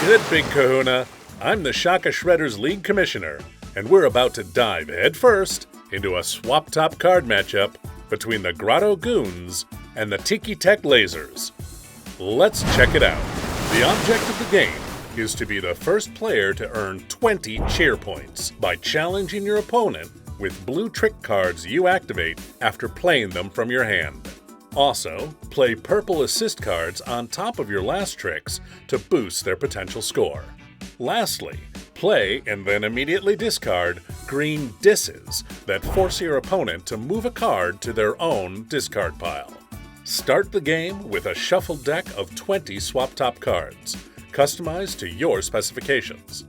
Good, Big Kahuna. I'm the Shaka Shredders League Commissioner, and we're about to dive headfirst into a Swaptop card matchup between the Grotto Goons and the Tiki Tech Lasers. Let's check it out. The object of the game is to be the first player to earn 20 cheer points by challenging your opponent with blue trick cards you activate after playing them from your hand. Also, play purple assist cards on top of your last tricks to boost their potential score. Lastly, play and then immediately discard green disses that force your opponent to move a card to their own discard pile. Start the game with a shuffled deck of 20 Swaptop cards, customized to your specifications.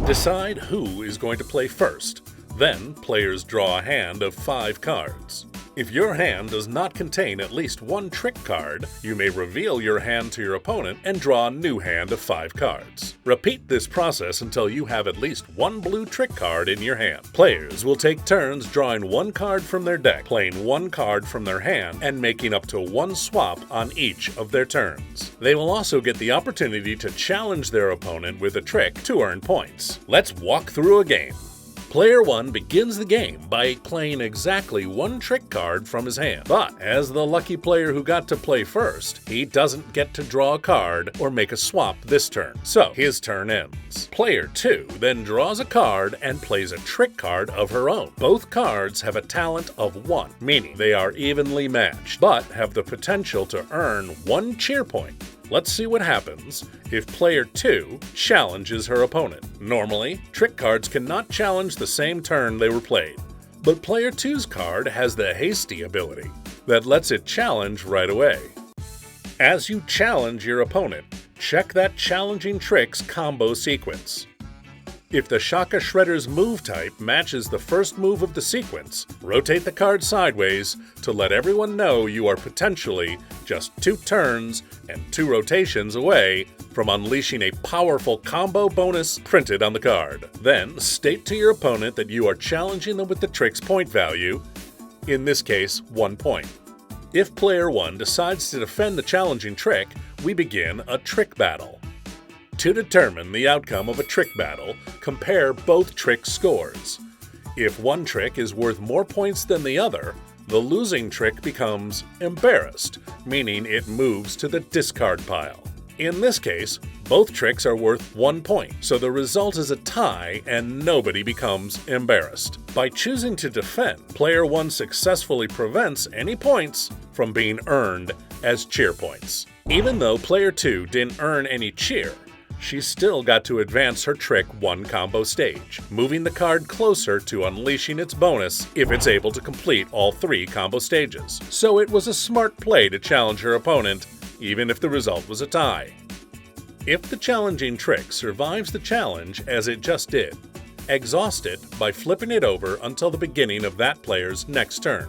Decide who is going to play first. Then, players draw a hand of 5 cards. If your hand does not contain at least one trick card, you may reveal your hand to your opponent and draw a new hand of 5 cards. Repeat this process until you have at least one blue trick card in your hand. Players will take turns drawing one card from their deck, playing one card from their hand, and making up to one swap on each of their turns. They will also get the opportunity to challenge their opponent with a trick to earn points. Let's walk through a game. Player 1 begins the game by playing exactly one trick card from his hand. But as the lucky player who got to play first, he doesn't get to draw a card or make a swap this turn, so his turn ends. Player 2 then draws a card and plays a trick card of her own. Both cards have a talent of 1, meaning they are evenly matched, but have the potential to earn 1 cheer point. Let's see what happens if player 2 challenges her opponent. Normally, trick cards cannot challenge the same turn they were played, but player 2's card has the hasty ability that lets it challenge right away. As you challenge your opponent, check that challenging trick's combo sequence. If the Shaka Shredders move type matches the first move of the sequence, rotate the card sideways to let everyone know you are potentially just 2 turns and 2 rotations away from unleashing a powerful combo bonus printed on the card. Then state to your opponent that you are challenging them with the trick's point value, in this case 1 point. If player 1 decides to defend the challenging trick, we begin a trick battle. To determine the outcome of a trick battle, compare both trick scores. If one trick is worth more points than the other, the losing trick becomes embarrassed, meaning it moves to the discard pile. In this case, both tricks are worth 1 point, so the result is a tie and nobody becomes embarrassed. By choosing to defend, player 1 successfully prevents any points from being earned as cheer points. Even though player 2 didn't earn any cheer, she still got to advance her trick 1 combo stage, moving the card closer to unleashing its bonus if it's able to complete all 3 combo stages. So it was a smart play to challenge her opponent, even if the result was a tie. If the challenging trick survives the challenge as it just did, exhaust it by flipping it over until the beginning of that player's next turn.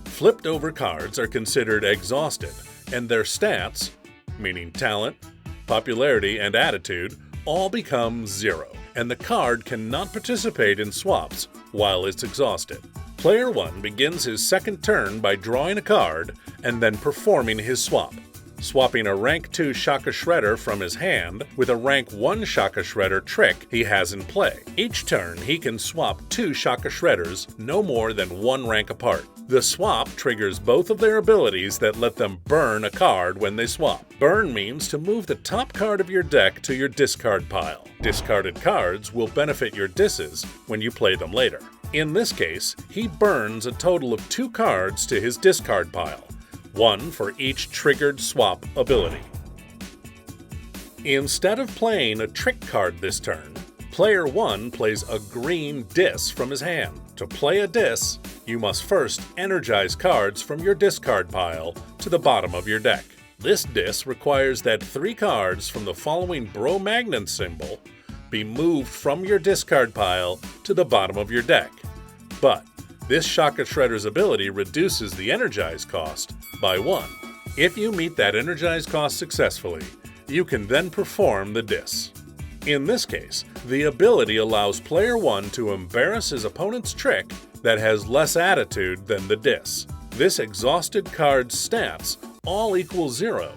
Flipped over cards are considered exhausted, and their stats, meaning talent, popularity, and attitude, all become 0, and the card cannot participate in swaps while it's exhausted. Player 1 begins his second turn by drawing a card and then performing his swap, swapping a rank 2 Shaka Shredder from his hand with a rank 1 Shaka Shredder trick he has in play. Each turn he can swap 2 Shaka Shredders no more than 1 rank apart. The swap triggers both of their abilities that let them burn a card when they swap. Burn means to move the top card of your deck to your discard pile. Discarded cards will benefit your disses when you play them later. In this case, he burns a total of 2 cards to his discard pile, 1 for each triggered swap ability. Instead of playing a trick card this turn, player 1 plays a green diss from his hand. To play a diss, you must first energize cards from your discard pile to the bottom of your deck. This diss requires that 3 cards from the following Bro-Magnet symbol be moved from your discard pile to the bottom of your deck. But this Shaka Shredder's ability reduces the energize cost by 1. If you meet that energize cost successfully, you can then perform the diss. In this case, the ability allows player 1 to embarrass his opponent's trick that has less attitude than the diss. This exhausted card's stats all equal 0,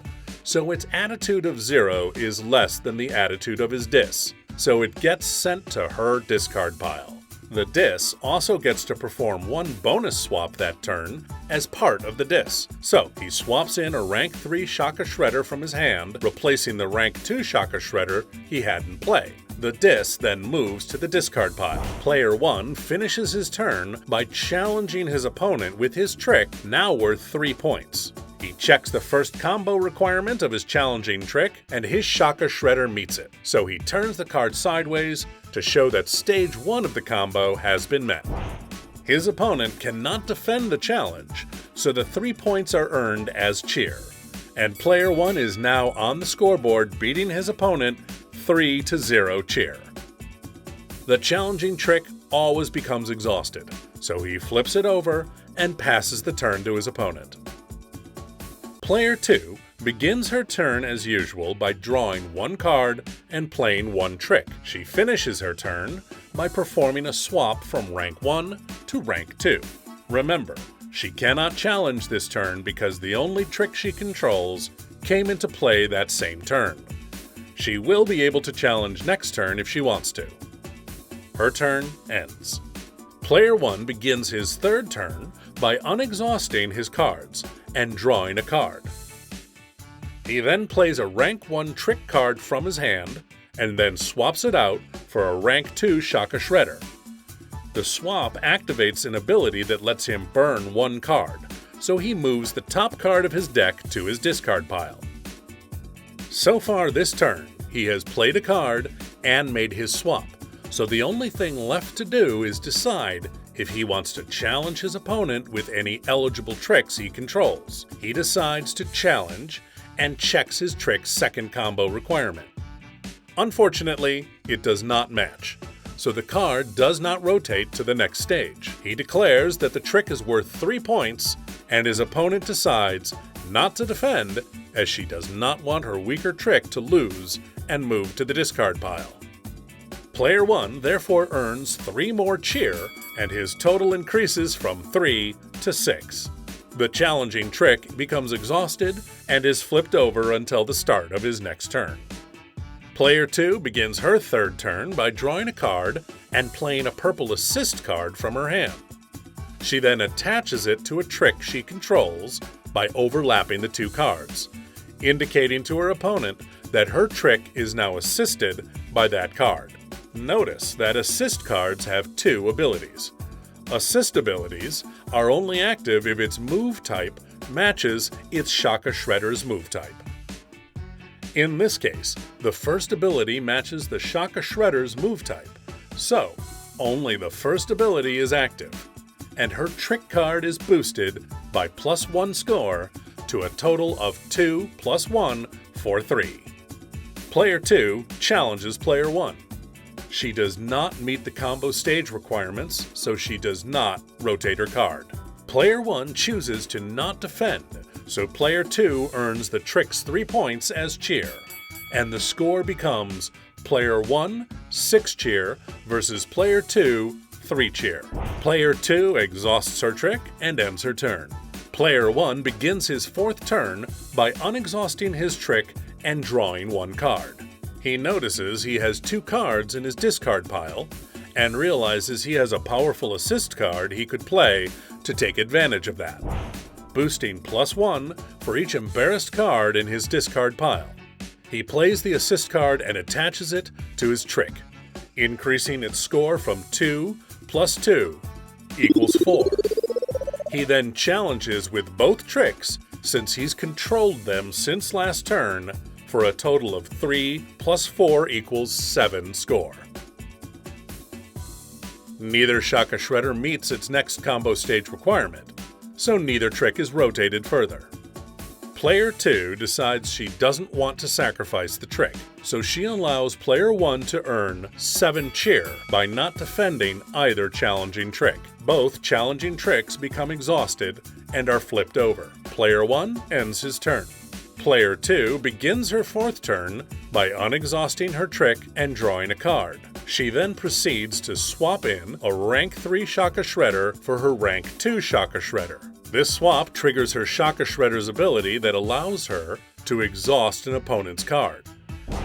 so its attitude of 0 is less than the attitude of his dis, so it gets sent to her discard pile. The dis also gets to perform one bonus swap that turn as part of the dis, so he swaps in a rank 3 Shaka Shredder from his hand, replacing the rank 2 Shaka Shredder he had in play. The dis then moves to the discard pile. Player 1 finishes his turn by challenging his opponent with his trick, now worth 3 points. He checks the first combo requirement of his challenging trick, and his Shaka Shredder meets it, so he turns the card sideways to show that stage 1 of the combo has been met. His opponent cannot defend the challenge, so the 3 points are earned as cheer, and player 1 is now on the scoreboard beating his opponent 3-0 cheer. The challenging trick always becomes exhausted, so he flips it over and passes the turn to his opponent. Player 2 begins her turn as usual by drawing one card and playing one trick. She finishes her turn by performing a swap from rank 1 to rank 2. Remember, she cannot challenge this turn because the only trick she controls came into play that same turn. She will be able to challenge next turn if she wants to. Her turn ends. Player 1 begins his third turn by unexhausting his cards and drawing a card. He then plays a rank 1 trick card from his hand and then swaps it out for a rank 2 Shaka Shredder. The swap activates an ability that lets him burn one card, so he moves the top card of his deck to his discard pile. So far this turn, he has played a card and made his swap, so the only thing left to do is decide if he wants to challenge his opponent with any eligible tricks he controls. He decides to challenge and checks his trick's second combo requirement. Unfortunately, it does not match, so the card does not rotate to the next stage. He declares that the trick is worth 3 points, and his opponent decides not to defend, as she does not want her weaker trick to lose and move to the discard pile. Player 1 therefore earns 3 more cheer, and his total increases from 3 to 6. The challenging trick becomes exhausted and is flipped over until the start of his next turn. Player 2 begins her third turn by drawing a card and playing a purple assist card from her hand. She then attaches it to a trick she controls by overlapping the 2 cards, indicating to her opponent that her trick is now assisted by that card. Notice that assist cards have 2 abilities. Assist abilities are only active if its move type matches its Shaka Shredder's move type. In this case, the first ability matches the Shaka Shredder's move type, so only the first ability is active, and her trick card is boosted by +1 score to a total of 2 + 1 for 3. Player 2 challenges Player 1. She does not meet the combo stage requirements, so she does not rotate her card. Player 1 chooses to not defend, so Player 2 earns the trick's 3 points as cheer, and the score becomes Player 1, 6 cheer, versus Player 2, 3 cheer. Player 2 exhausts her trick and ends her turn. Player 1 begins his fourth turn by unexhausting his trick and drawing one card. He notices he has 2 cards in his discard pile and realizes he has a powerful assist card he could play to take advantage of that, boosting +1 for each embarrassed card in his discard pile. He plays the assist card and attaches it to his trick, increasing its score from 2 + 2 = 4. He then challenges with both tricks since he's controlled them since last turn for a total of 3 + 4 = 7 score. Neither Shaka Shredder meets its next combo stage requirement, so neither trick is rotated further. Player 2 decides she doesn't want to sacrifice the trick, so she allows Player 1 to earn 7 cheer by not defending either challenging trick. Both challenging tricks become exhausted and are flipped over. Player 1 ends his turn. Player 2 begins her fourth turn by unexhausting her trick and drawing a card. She then proceeds to swap in a rank 3 Shaka Shredder for her rank 2 Shaka Shredder. This swap triggers her Shaka Shredder's ability that allows her to exhaust an opponent's card.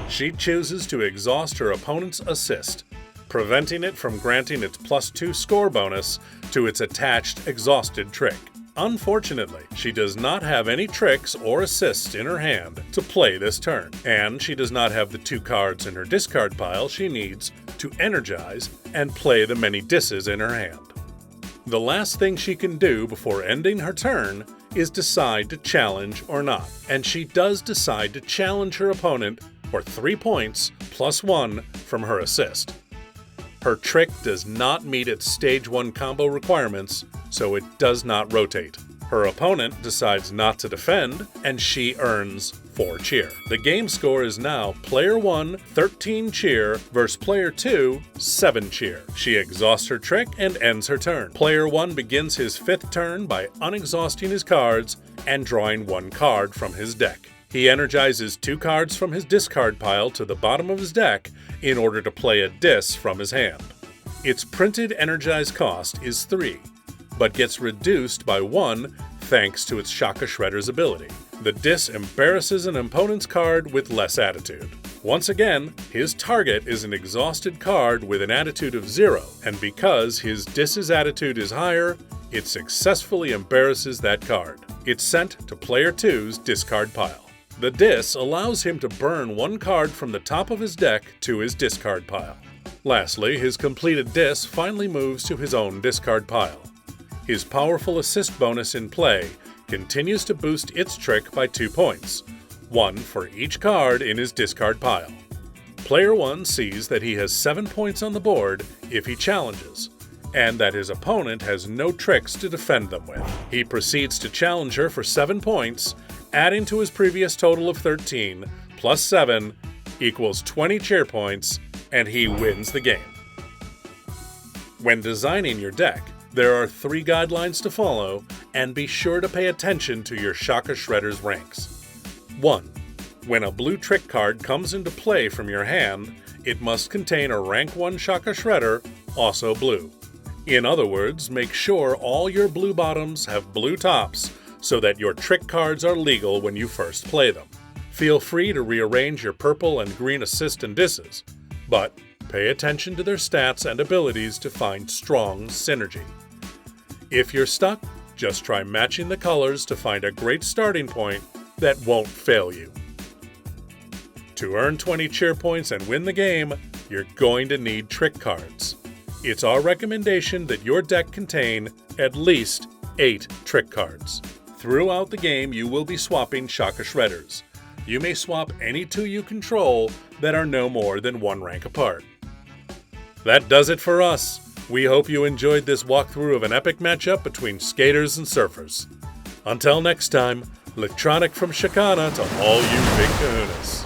She chooses to exhaust her opponent's assist, preventing it from granting its +2 score bonus to its attached exhausted trick. Unfortunately, she does not have any tricks or assists in her hand to play this turn, and she does not have the 2 cards in her discard pile she needs to energize and play the many disses in her hand. The last thing she can do before ending her turn is decide to challenge or not, and she does decide to challenge her opponent for 3 points +1 from her assist. Her trick does not meet its Stage 1 combo requirements, so it does not rotate. Her opponent decides not to defend, and she earns 4 cheer. The game score is now Player 1, 13 cheer, versus Player 2, 7 cheer. She exhausts her trick and ends her turn. Player 1 begins his 5th turn by unexhausting his cards and drawing 1 card from his deck. He energizes 2 cards from his discard pile to the bottom of his deck in order to play a dis from his hand. Its printed energize cost is 3, but gets reduced by 1 thanks to its Shaka Shredders ability. The dis embarrasses an opponent's card with less attitude. Once again, his target is an exhausted card with an attitude of 0, and because his dis's attitude is higher, it successfully embarrasses that card. It's sent to Player 2's discard pile. The dis allows him to burn 1 card from the top of his deck to his discard pile. Lastly, his completed dis finally moves to his own discard pile. His powerful assist bonus in play continues to boost its trick by 2 points, 1 for each card in his discard pile. Player 1 sees that he has 7 points on the board if he challenges, and that his opponent has no tricks to defend them with. He proceeds to challenge her for 7 points, adding to his previous total of 13, plus 7 equals 20 cheer points, and he wins the game. When designing your deck, there are 3 guidelines to follow, and be sure to pay attention to your Shaka Shredders ranks. 1. When a blue trick card comes into play from your hand, it must contain a rank 1 Shaka Shredder, also blue. In other words, make sure all your blue bottoms have blue tops so that your trick cards are legal when you first play them. Feel free to rearrange your purple and green assist and disses, but pay attention to their stats and abilities to find strong synergy. If you're stuck, just try matching the colors to find a great starting point that won't fail you. To earn 20 cheer points and win the game, you're going to need trick cards. It's our recommendation that your deck contain at least 8 trick cards. Throughout the game, you will be swapping Shaka Shredders. You may swap any 2 you control that are no more than 1 rank apart. That does it for us. We hope you enjoyed this walkthrough of an epic matchup between skaters and surfers. Until next time, electronic from Shakana to all you big kahunas.